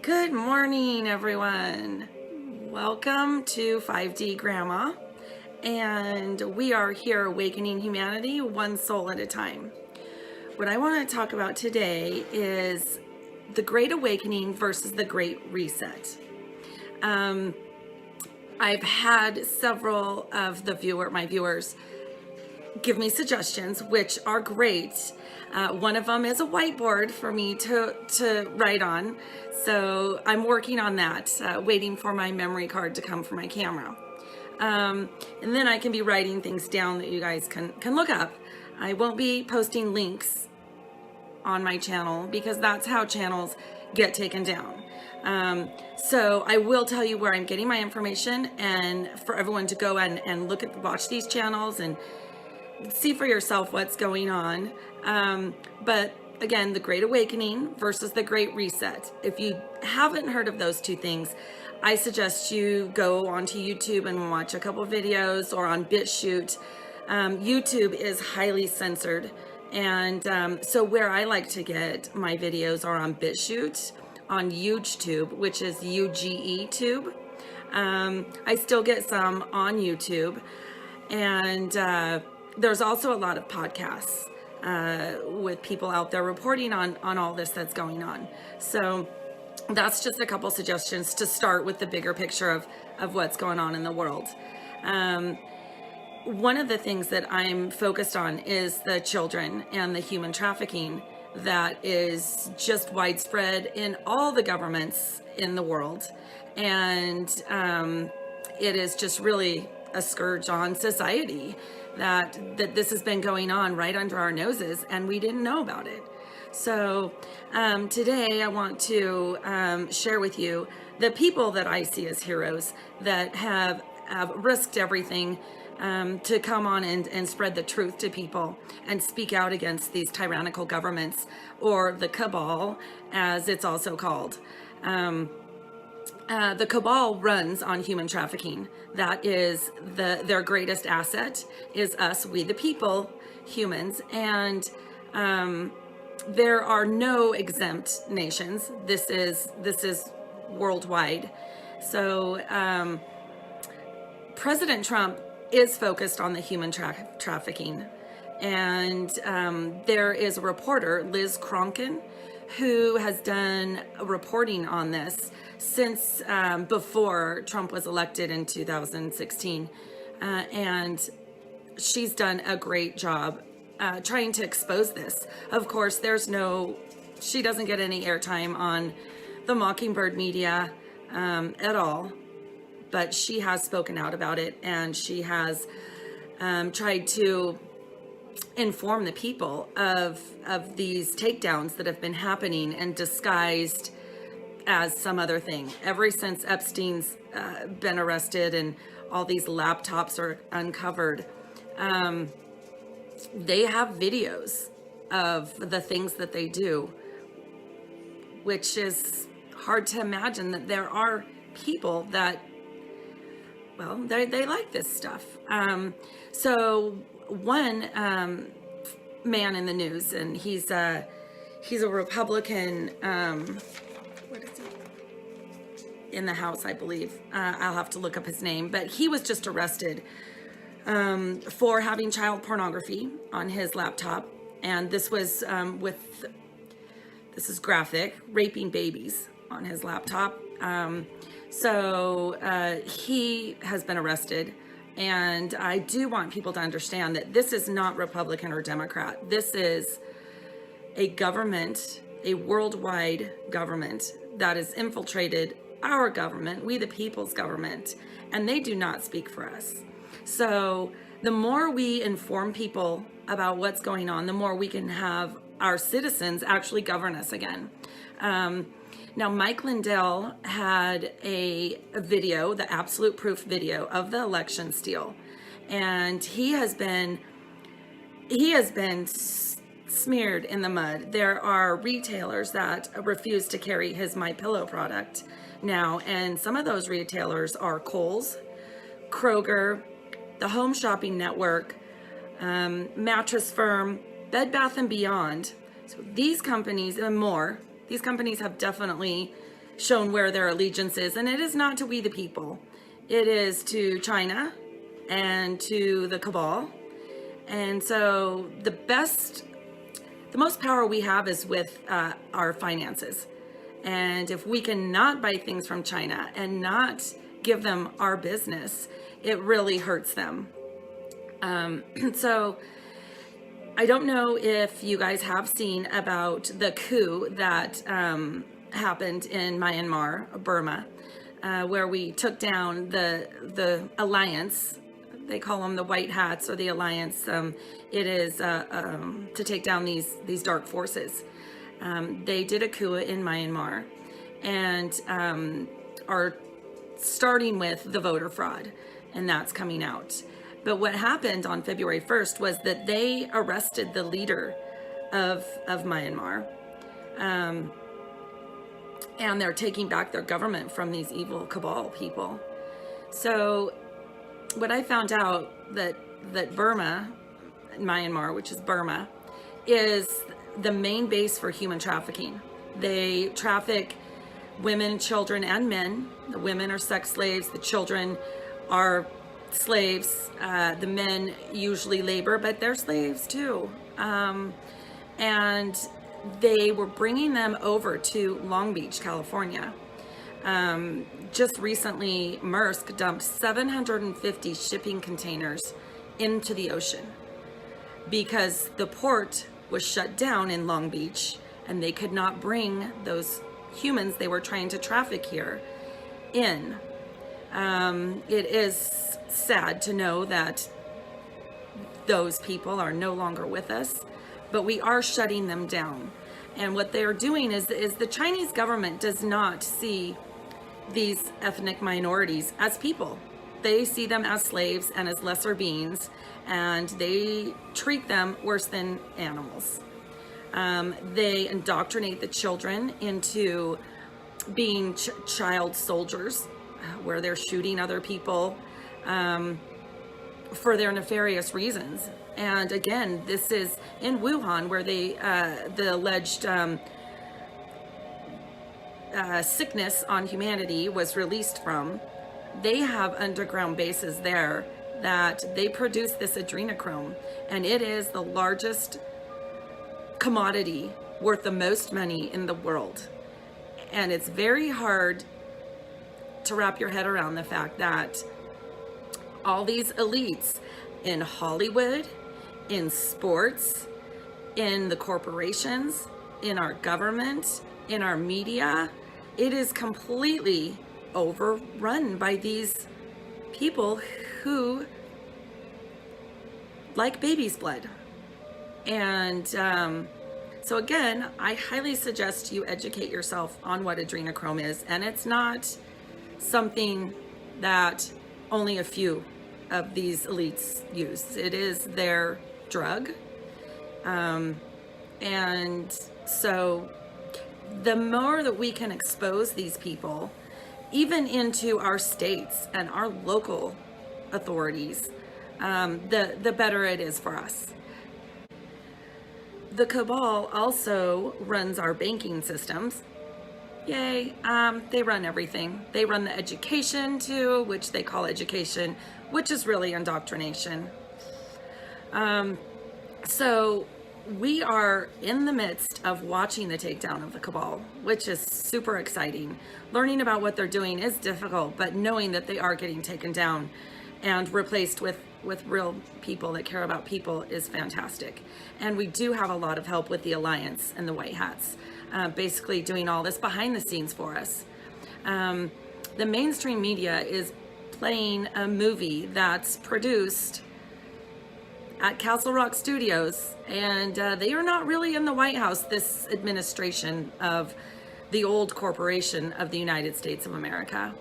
Good morning, everyone. Welcome to 5D Grandma, and we are here awakening humanity one soul at a time. What I want to talk about today is the Great Awakening versus the Great Reset. I've had several of my viewers give me suggestions, which are great. One of them is a whiteboard for me to write on. So I'm working on that, waiting for my memory card to come for my camera. And then I can be writing things down that you guys can look up. I won't be posting links on my channel because that's how channels get taken down. So I will tell you where I'm getting my information, and for everyone to go and watch these channels and see for yourself what's going on. But again, the Great Awakening versus the Great Reset. If you haven't heard of those two things, I suggest you go onto YouTube and watch a couple videos, or on BitChute. YouTube is highly censored. And so where I like to get my videos are on BitChute, on YouTube, which is UGE tube. I still get some on YouTube. And there's also a lot of podcasts with people out there reporting on all this that's going on. So that's just a couple suggestions to start with the bigger picture of what's going on in the world. One of the things that I'm focused on is the children and the human trafficking that is just widespread in all the governments in the world. And it is just really a scourge on society that this has been going on right under our noses, and we didn't know about it. So today I want to share with you the people that I see as heroes that have risked everything to come on and spread the truth to people and speak out against these tyrannical governments, or the cabal, as it's also called. The cabal runs on human trafficking. That is their greatest asset is us, we the people, humans. And there are no exempt nations. This is worldwide. So President Trump is focused on the human trafficking. And there is a reporter, Liz Cronkin, who has done reporting on this since before Trump was elected in 2016. And she's done a great job trying to expose this. Of course, she doesn't get any airtime on the Mockingbird media at all, but she has spoken out about it, and she has tried to inform the people of these takedowns that have been happening and disguised as some other thing. Ever since Epstein's been arrested and all these laptops are uncovered, they have videos of the things that they do, which is hard to imagine that there are people that, well, they like this stuff. So one man in the news, and he's a Republican, what is he? In the House, I believe. I'll have to look up his name, but he was just arrested for having child pornography on his laptop. And this was this is graphic, raping babies on his laptop. So he has been arrested. And I do want people to understand that this is not Republican or Democrat. This is a government, a worldwide government that has infiltrated our government, we the people's government, and they do not speak for us. So the more we inform people about what's going on, the more we can have our citizens actually govern us again. Now, Mike Lindell had a video, the absolute proof video of the election steal, and he has been smeared in the mud. There are retailers that refuse to carry his MyPillow product now, and some of those retailers are Kohl's, Kroger, the Home Shopping Network, Mattress Firm, Bed Bath & Beyond. So these companies and more, these companies have definitely shown where their allegiance is, and it is not to we the people. It is to China and to the cabal. And so the most power we have is with our finances. And if we cannot buy things from China and not give them our business, it really hurts them. So I don't know if you guys have seen about the coup that happened in Myanmar, Burma, where we took down the alliance. They call them the White Hats or the Alliance. It is to take down these dark forces. They did a coup in Myanmar and are starting with the voter fraud, and that's coming out. But what happened on February 1st was that they arrested the leader of Myanmar, and they're taking back their government from these evil cabal people. So what I found out that Burma, Myanmar, which is Burma, is the main base for human trafficking. They traffic women, children, and men. The women are sex slaves. The children are slaves. The men usually labor, but they're slaves too. And they were bringing them over to Long Beach, California. Just recently, Maersk dumped 750 shipping containers into the ocean because the port was shut down in Long Beach and they could not bring those humans they were trying to traffic here in. It is sad to know that those people are no longer with us, but we are shutting them down. And what they are doing is the Chinese government does not see these ethnic minorities as people. They see them as slaves and as lesser beings, and they treat them worse than animals. They indoctrinate the children into being child soldiers, where they're shooting other people for their nefarious reasons. And again, this is in Wuhan, where the alleged sickness on humanity was released from. They have underground bases there that they produce this adrenochrome, and it is the largest commodity worth the most money in the world. And it's very hard to wrap your head around the fact that all these elites in Hollywood, in sports, in the corporations, in our government, in our media, it is completely overrun by these people who like baby's blood. And so again, I highly suggest you educate yourself on what adrenochrome is, and it's not something that only a few of these elites use. It is their drug. And so the more that we can expose these people, even into our states and our local authorities, the better it is for us. The cabal also runs our banking systems. Yay, they run everything. They run the education too, which they call education, which is really indoctrination. So we are in the midst of watching the takedown of the cabal, which is super exciting. Learning about what they're doing is difficult, but knowing that they are getting taken down and replaced with real people that care about people is fantastic. And we do have a lot of help with the Alliance and the White Hats, basically doing all this behind the scenes for us. The mainstream media is playing a movie that's produced at Castle Rock Studios, and they are not really in the White House, this administration of the old corporation of the United States of America.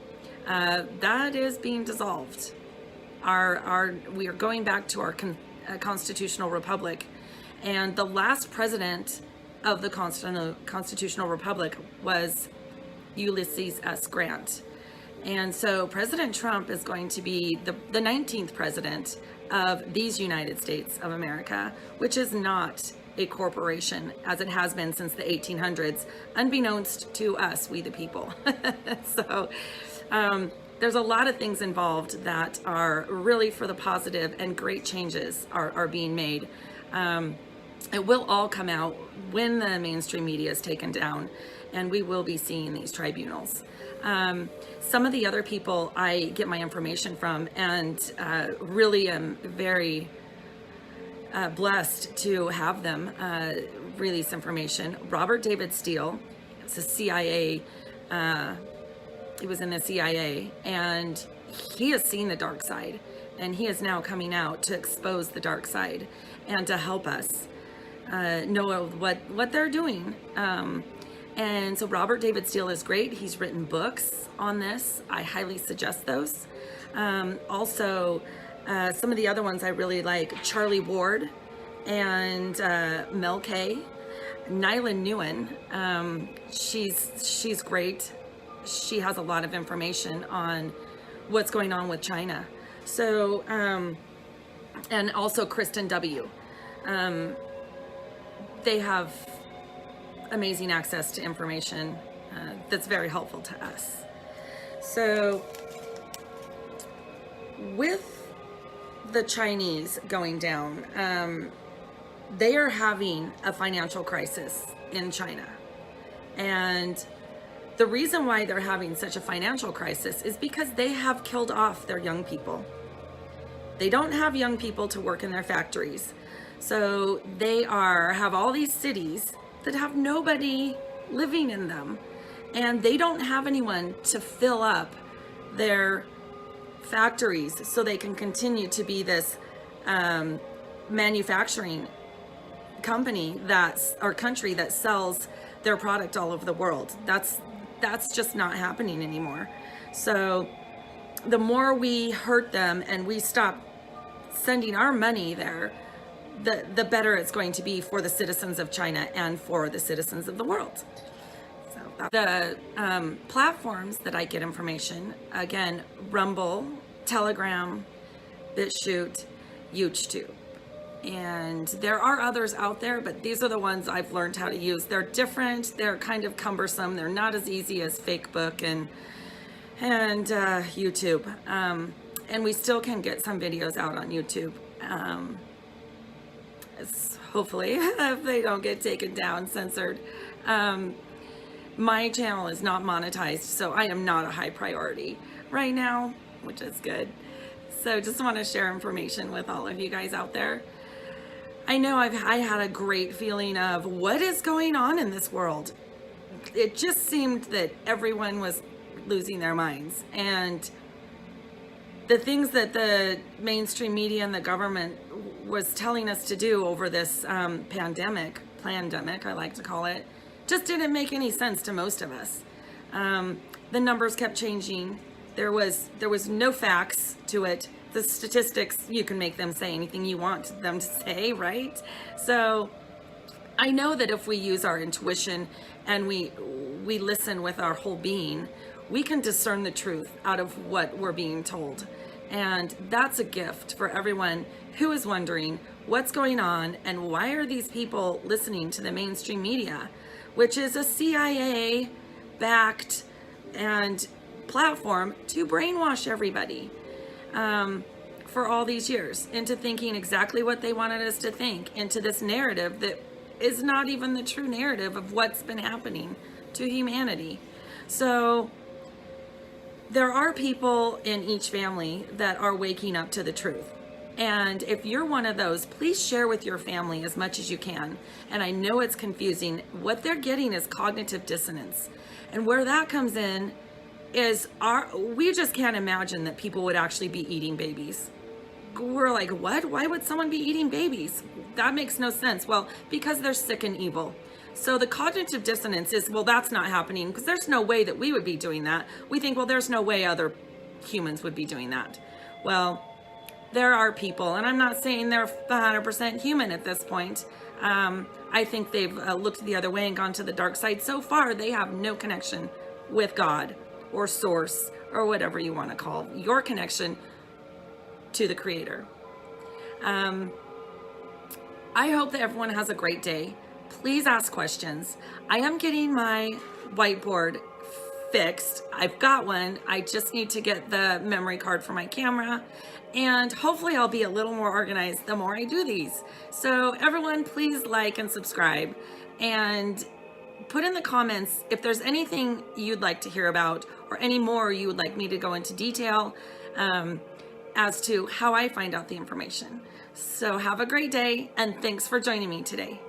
That is being dissolved. We are going back to our constitutional republic, and the last president of the constitutional republic was Ulysses S. Grant. And so President Trump is going to be the 19th president of these United States of America, which is not a corporation, as it has been since the 1800s, unbeknownst to us, we the people. So there's a lot of things involved that are really for the positive, and great changes are being made. It will all come out when the mainstream media is taken down, and we will be seeing these tribunals. Some of the other people I get my information from, and really am very blessed to have them release information. Robert David Steele, it's a CIA, he was in the CIA, and he has seen the dark side, and he is now coming out to expose the dark side and to help us know what they're doing. And so Robert David Steele is great. He's written books on this. I highly suggest those. Also, some of the other ones I really like, Charlie Ward and Mel K. Nylan Nguyen, she's great. She has a lot of information on what's going on with China. So, and also Kristen W. They have amazing access to information that's very helpful to us. So with the Chinese going down, they are having a financial crisis in China. And the reason why they're having such a financial crisis is because they have killed off their young people. They don't have young people to work in their factories. So they have all these cities that have nobody living in them, and they don't have anyone to fill up their factories so they can continue to be this manufacturing company or country that sells their product all over the world. That's just not happening anymore. So the more we hurt them and we stop sending our money there, the better it's going to be for the citizens of China and for the citizens of the world. So the platforms that I get information, again, Rumble, Telegram, BitChute, YouTube. And there are others out there, but these are the ones I've learned how to use. They're different, they're kind of cumbersome, they're not as easy as Facebook and YouTube. And we still can get some videos out on YouTube. Hopefully, if they don't get taken down, censored. My channel is not monetized, so I am not a high priority right now, which is good. So just want to share information with all of you guys out there. I know I had a great feeling of what is going on in this world. It just seemed that everyone was losing their minds, and the things that the mainstream media and the government was telling us to do over this pandemic, I like to call it, just didn't make any sense to most of us. The numbers kept changing. There was no facts to it. The statistics, you can make them say anything you want them to say, right? So I know that if we use our intuition and we listen with our whole being, we can discern the truth out of what we're being told. And that's a gift for everyone who is wondering what's going on and why are these people listening to the mainstream media, which is a CIA-backed and platform to brainwash everybody for all these years into thinking exactly what they wanted us to think, into this narrative that is not even the true narrative of what's been happening to humanity. So there are people in each family that are waking up to the truth. And if you're one of those, please share with your family as much as you can. And I know it's confusing. What they're getting is cognitive dissonance. And where that comes in is we just can't imagine that people would actually be eating babies. We're like, what? Why would someone be eating babies? That makes no sense. Well, because they're sick and evil. So the cognitive dissonance is, well, that's not happening because there's no way that we would be doing that. We think, well, there's no way other humans would be doing that. Well, there are people, and I'm not saying they're 100% human at this point. I think they've looked the other way and gone to the dark side. So far, they have no connection with God or source or whatever you want to call your connection to the Creator. I hope that everyone has a great day. Please ask questions. I am getting my whiteboard fixed. I've got one. I just need to get the memory card for my camera, and hopefully I'll be a little more organized the more I do these. So everyone, please like and subscribe, and put in the comments if there's anything you'd like to hear about or any more you would like me to go into detail as to how I find out the information. So have a great day, and thanks for joining me today.